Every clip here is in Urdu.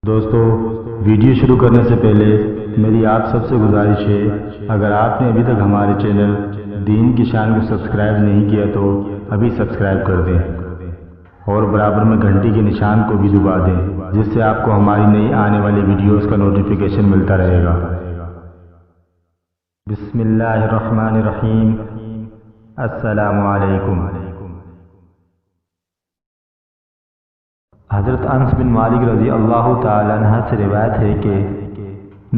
دوستو، ویڈیو شروع کرنے سے پہلے میری آپ سب سے گزارش ہے، اگر آپ نے ابھی تک ہمارے چینل دین کی شان کو سبسکرائب نہیں کیا تو ابھی سبسکرائب کر دیں اور برابر میں گھنٹی کے نشان کو بھی دبا دیں، جس سے آپ کو ہماری نئی آنے والی ویڈیوز کا نوٹیفیکیشن ملتا رہے گا۔ بسم اللہ الرحمن الرحیم۔ السلام علیکم۔ حضرت انس بن مالک رضی اللہ تعالیٰ عنہ سے روایت ہے کہ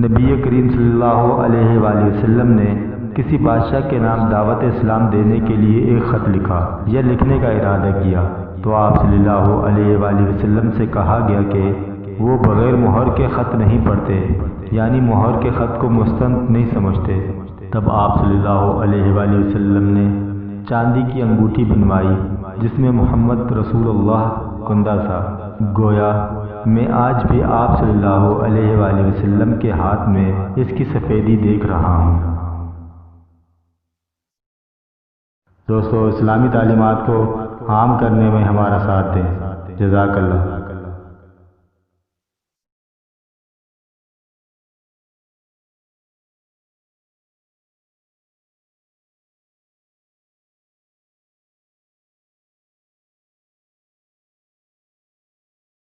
نبی کریم صلی اللہ علیہ وآلہ وسلم نے کسی بادشاہ کے نام دعوت اسلام دینے کے لیے ایک خط لکھا یا لکھنے کا ارادہ کیا تو آپ صلی اللہ علیہ وآلہ وسلم سے کہا گیا کہ وہ بغیر مہر کے خط نہیں پڑھتے، یعنی مہر کے خط کو مستند نہیں سمجھتے۔ تب آپ صلی اللہ علیہ وآلہ وسلم نے چاندی کی انگوٹھی بنوائی جس میں محمد رسول اللہ کندہ تھا۔ گویا میں آج بھی آپ صلی اللہ علیہ وآلہ وسلم کے ہاتھ میں اس کی سفیدی دیکھ رہا ہوں۔ دوستو، اسلامی تعلیمات کو عام کرنے میں ہمارا ساتھ دیں۔ جزاک اللہ۔